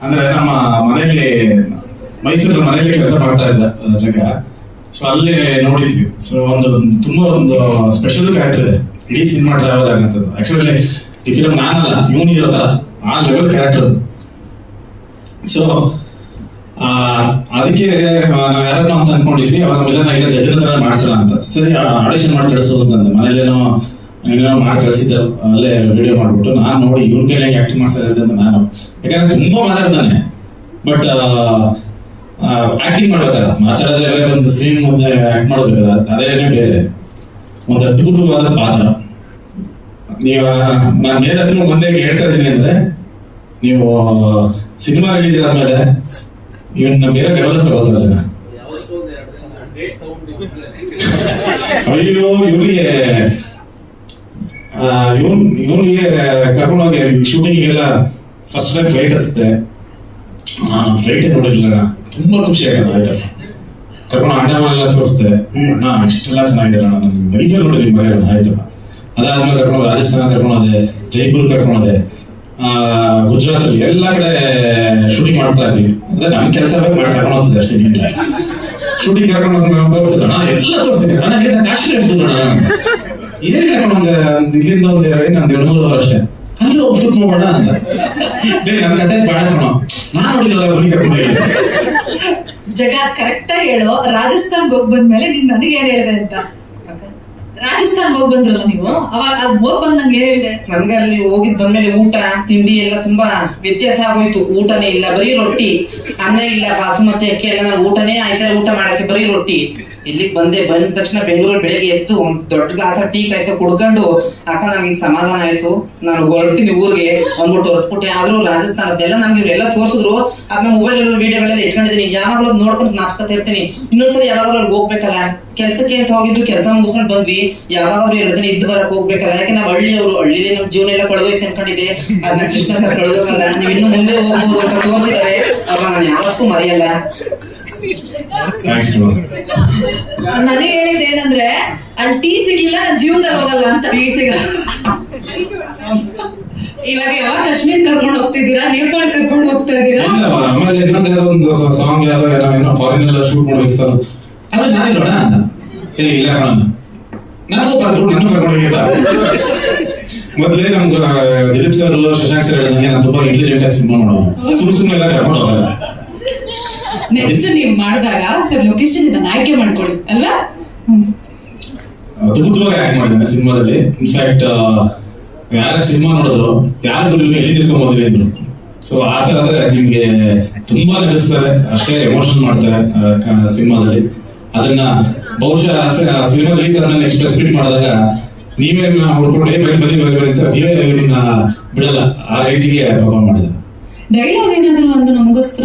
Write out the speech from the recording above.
ಅಂದ್ರೆ ನಮ್ಮ ಮನೆಯಲ್ಲಿ ಮೈಸೂರಲ್ಲಿ ಮನೆಯಲ್ಲಿ ಕೆಲಸ ಮಾಡ್ತಾ ಇದ್ದ ಜಗ. ಸೊ ಅಲ್ಲಿ ನೋಡಿದ್ವಿ. ಸೊ ತುಂಬಾ ಒಂದು ಸ್ಪೆಷಲ್ ಕ್ಯಾರೆಕ್ಟರ್ ಇದೆ ಇಡೀ ಸಿನಿಮಾ ಟ್ರಾವೆಲ್ ಆಗಂತದ್ದು. ಆಕ್ಚುಲಿ ಈ ಫಿಲಮ್ ನಾನಲ್ಲ, ಇವನು ಇರೋ ತರ ಆ ಲೆವೆಲ್ ಕ್ಯಾರೆಕ್ಟರ್ ಅದು. ಸೊ ಅದಕ್ಕೆ ನಾವು ಯಾರನ್ನ ಅಂತ ಅನ್ಕೊಂಡಿದ್ವಿ. ಅವಾಗ ನಮ್ಮೆಲ್ಲ ಈಗ ಜಗದ ತರ ಮಾಡ್ಸೋಣ ಅಂತ. ಸರಿ ಆಡಿಷನ್ ಮಾಡಿ ಕಳಿಸೋದು ಅಂತಂದ. ಮನೇಲೇನೋ ಏನೇನೋ ಮಾಡಿ ಕಳಿಸಿದ್ದೆ, ಅಲ್ಲೇ ವಿಡಿಯೋ ಮಾಡ್ಬಿಟ್ಟು ನಾನು ನೋಡಿ ಇವ್ರ ಕೈಲಿ ಹೆಂಗೆ ಆಕ್ಟಿಂಗ್ ಮಾಡ್ತಾರೆ ಅಂತ ನಾನು. ಯಾಕಂದ್ರೆ ತುಂಬಾ ಮಾತಾಡ್ತಾನೆ, ಬಟ್ ಆಕ್ಟಿಂಗ್ ಮಾಡ್ಬೇಕಲ್ಲ, ಮಾತಾಡೋದೇ ಬೇರೆ, ಒಂದು ಸೀನ್ ಮುಂದೆ ಆಕ್ಟ್ ಮಾಡೋದು ಅದೇನೇ ಬೇರೆ. ಒಂದು ಅದ್ಭುತವಾದ ಪಾತ್ರ. ನೀವು ನಾನು ನೇರ ಹತ್ರ ಮುಂದೆ ಹೇಳ್ತಾ ಇದ್ದೀನಿ ಅಂದ್ರೆ, ನೀವು ಸಿನಿಮಾ ರಿಲೀಸ್ ಆದ್ಮೇಲೆ ಇವನ್ನ ಬೇರೆ ಲೆವೆಲ್ ತಗೋತಾರೆ ಜನ. ಅಯ್ಯೋ ಇವನಿಗೆ ಕರ್ಕೊಂಡೋಗಿ ಶೂಟಿಂಗಿಗೆಲ್ಲ ಫಸ್ಟ್ ಟೈಮ್ ಫ್ಲೈಟ್ ಹಚ್ಚಿದೆ. ಫ್ಲೈಟ್ ನೋಡಿರ್ಲಿಲ್ಲ, ತುಂಬಾ ಖುಷಿ ಆಗಲ್ಲ. ಆಯ್ತಲ್ಲ, ಕರ್ಕೊಂಡು ಅಂಡಮಾನ್ ಎಲ್ಲ ತೋರಿಸ್ದೆ. ಅಣ್ಣ ಇಷ್ಟೆಲ್ಲ ಚೆನ್ನಾಗಿದೆ ಅಣ್ಣ, ನನ್ ಲೈಫಲ್ಲಿ ನೋಡಿದ್ರಿ ಮರೆಯಲ್ಲ. ಆಯ್ತಲ್ಲ, ಅದಾದ್ಮೇಲೆ ಕರ್ಕೊಂಡು ರಾಜಸ್ಥಾನ ಕರ್ಕೊಂಡೋದೆ, ಜೈಪುರ್ ಕರ್ಕೊಂಡೋದೆ, ಗುಜರಾತ್ ಅಲ್ಲಿ ಎಲ್ಲ ಕಡೆ ಶೂಟಿಂಗ್ ಮಾಡ್ತಾ ಇದ್ದೀವಿ. ಅಂದ್ರೆ ನಮ್ ಕೆಲಸ ಮಾಡಿ ಕರ್ಕೊಂಡು ಹೋಗ್ತಿದ್ದೆ ಅಷ್ಟೇ. ಏನಿಲ್ಲ, ಶೂಟಿಂಗ್ ಕರ್ಕೊಂಡು ತೋರಿಸ್ತಿದ್ದ ಎಲ್ಲ ತೋರಿಸ್ತಿದ್ದೆ. ನನಗೆ ಕಾಶಿ ಹೇಳ್ತಿದ್ದ ಏನ್ ಕರ್ಕೊಂಡೋದೆ, ಇಲ್ಲಿಂದ ಒಂದು ನಂದು 2-3 ವರ್ಷ ಅಲ್ಲಿ ಹೋಗಿ ಶೂಟ್ ಮಾಡೋಣ ಅಂತ. ನನ್ ಕತೆ ಬಾಳ ನಾನು ನೋಡಿದ ಬರೀ ಕರ್ಕೊಂಡು ಜಗ ಕರೆಕ್ಟ್ ಆಗಿ ಹೇಳೋ. ರಾಜಸ್ಥಾನ್ ಹೋಗಿ ಬಂದ್ಮೇಲೆ ನೀನ್ ನನಗೆ ಏನ್ ಹೇಳಿದೆ ಅಂತ. ರಾಜಸ್ಥಾನ್ ಹೋಗಿ ಬಂದ್ರಲ್ಲ ನೀವು, ಅವಾಗ ಅದ್ ಹೋಗ್ ಬಂದಂಗೆ ಏನ್ ಹೇಳಿದೆ? ನನ್ಗೆ ಅಲ್ಲಿ ಹೋಗಿದ್ ಬಂದ್ಮೇಲೆ ಊಟ ತಿಂಡಿ ಎಲ್ಲ ತುಂಬಾ ವ್ಯತ್ಯಾಸ ಆಗೋಯ್ತು. ಊಟನೇ ಇಲ್ಲ, ಬರೀ ರೊಟ್ಟಿ, ಅನ್ನ ಇಲ್ಲ, ಬಾಸುಮತಿ ಅಕ್ಕಿ ಎಲ್ಲ. ನಾನು ಊಟನೇ ಆಯ್ತಾ ಊಟ ಮಾಡಕ್ಕೆ ಬರೀ ರೊಟ್ಟಿ. ಇಲ್ಲಿಗೆ ಬಂದ ತಕ್ಷಣ ಬೆಂಗಳೂರು ಬೆಳಗ್ಗೆ ಎದ್ದು ಒಂದ್ ದೊಡ್ಡ ಗ್ಲಾಸ ಟೀ ಕಾಯ್ಸ್ಕೊ ಕುಡ್ಕೊಂಡು ಅಕ್ಕ ನನಗೆ ಸಮಾಧಾನ ಆಯ್ತು, ನಾನು ಹೊರಡ್ತೀನಿ ಊರಿಗೆ ಅಂದ್ಬಿಟ್ಟು ಹೊರಟ್ಬಿಟ್ಟೆ. ಆದ್ರೂ ರಾಜಸ್ಥಾನದ್ದೆಲ್ಲ ನನ್ಗೆ ಇವರೆಲ್ಲ ತೋರಿಸಿದ್ರು. ಅದನ್ನ ಮೊಬೈಲ್ ವಿಡಿಯೋಗಳೆಲ್ಲ ಇಟ್ಕೊಂಡಿದ್ದೀನಿ. ಯಾವಾಗಲೂ ನೋಡ್ಕೊಂಡು ನಾಪ್ಸ್ಕೊತಾ ಇರ್ತೀನಿ. ಇನ್ನೊಂದ್ಸರಿ ಯಾವಾಗಲೂ ಅವ್ರಿಗೆ ಹೋಗ್ಬೇಕಲ್ಲ, ಕೆಲ್ಸಕ್ಕೆ ಅಂತ ಹೋಗಿದ್ದು, ಕೆಲಸ ಮುಗಿಸ್ಕೊಂಡು ಬಂದ್ವಿ. ಯಾವಾಗಾದ್ರೂ ಇರೋದನ್ನ ಇದ್ದು ಬರಕ್ ಹೋಗ್ಬೇಕಲ್ಲ. ಯಾಕೆ ನಾವು ಹಳ್ಳಿಯವರು, ಹಳ್ಳಿಲಿ ನಮ್ ಜೀವನ ಎಲ್ಲ ಕಳೆದೋಯ್ತು ಅನ್ಕೊಂಡಿದ್ದೆ. ಅದನ್ನ ಕೃಷ್ಣ ಸರ್ ಕಳೆದೋಗಲ್ಲ, ನೀವು ಇನ್ನು ಮುಂದೆ ಹೋಗ್ಬೋದು ಅಂತ ತೋರಿಸಿದ್ದಾರೆ. ಅವಾಗ ನಾನು ಯಾವತ್ತೂ ಮರೆಯಲ್ಲ. ನನಗೆ ಹೇಳಿದ ಏನಂದ್ರೆ, ಅಲ್ಲಿ ಟೀ ಸಿಗ್ಲಿಲ್ಲ ನನ್ನ ಜೀವನದಲ್ಲಿ ಹೋಗಲ್ಲ ಅಂತ. ಟೀ ಸಿಗಲ್ಲ. ಇವಾಗ ಯಾವಾಗ ಕಾಶ್ಮೀರ್ ಕರ್ಕೊಂಡು ಹೋಗ್ತಿದ್ದೀರಾ, ನೇಪಾಳ ಕರ್ಕೊಂಡು ಹೋಗ್ತಾ ಇದ್ದೀರಾ? ಆಮೇಲೆ ಇನ್ನೊಂದು ಒಂದು ಸಾಂಗ್ ಯಾವ್ದೋ ಏನೋ ಫಾರಿನ್ ಎಲ್ಲ ಶೂಟ್ ಮಾಡ್ಬೇಕಿತ್ತು. ಅಲ್ಲ ನಾನೇ ನೋಡ ಇಲ್ಲ ನನಗೂ ಬಂದ್ರು, ನನ್ನ ಕರ್ಕೊಂಡು ಹೋಗಿಲ್ಲ. ಮೊದ್ಲೇ ನಮ್ಗೆ ದಿಲೀಪ್ ಸರ್, ಶಶಾಂಕ್ ಸರ್ ಹೇಳಿದಂಗೆ ನಾನು ತುಂಬಾ ಇಂಟೆಲಿಜೆಂಟ್ ಆಗಿ ಸಿನಿಮಾ ಮಾಡೋದು, ಸುಮ್ಮನೆ ಎಲ್ಲ ಕರ್ಕೊಂಡು ಹೋಗಲ್ಲ. ನೆಕ್ಸ್ಟ್ ನೀವು ಮಾಡಿದಾಗ ಸರ್ ಲೊಕೇಶನ್ ಇದನ್ನ ಆಯ್ಕೆ ಮಾಡ್ಕೊಳ್ಳಿ ಅಲ್ವಾ? ಅದ್ಭುತವಾಗಿ ಆಕ್ಟ್ ಮಾಡಿದ್ದಾನೆ ಸಿನಿಮಾದಲ್ಲಿ. ಇನ್ಫ್ಯಾಕ್ಟ್ ಯಾರ ಸಿನಿಮಾ ನೋಡಿದ್ರು ಯಾರು ಎಲ್ಲಿ ತಿಳ್ಕೊಂಬೋದ್ರಿ ಅಂದ್ರು. ಸೊ ಆ ತರ ಅಂದ್ರೆ ನಿಮ್ಗೆ ತುಂಬಾ ನಗಿಸ್ತಾರೆ, ಅಷ್ಟೇ ಎಮೋಷನಲ್ ಮಾಡ್ತಾರೆ ಸಿನಿಮಾದಲ್ಲಿ. ಅದನ್ನ ಬಹುಶಃ ಸಿನಿಮಾ ರಿಲೀಸ್ ಆದ್ಮೇಲೆ ನೆಕ್ಸ್ಟ್ ಪ್ರೆಸ್ ಮೀಟ್ ಮಾಡಿದಾಗ ನೀವೇ ಹುಡ್ಕೊಂಡು ಬರೀ ಅಂತ ನೀವೇ ಬಿಡಲ್ಲ, ಆ ರೇಂಜಿಗೆ ಪರ್ಫಾರ್ಮ್ ಮಾಡಿದ. ಡೈಲಾಗ್ ಏನಾದ್ರು ಒಂದು ನಮಗೋಸ್ಕರ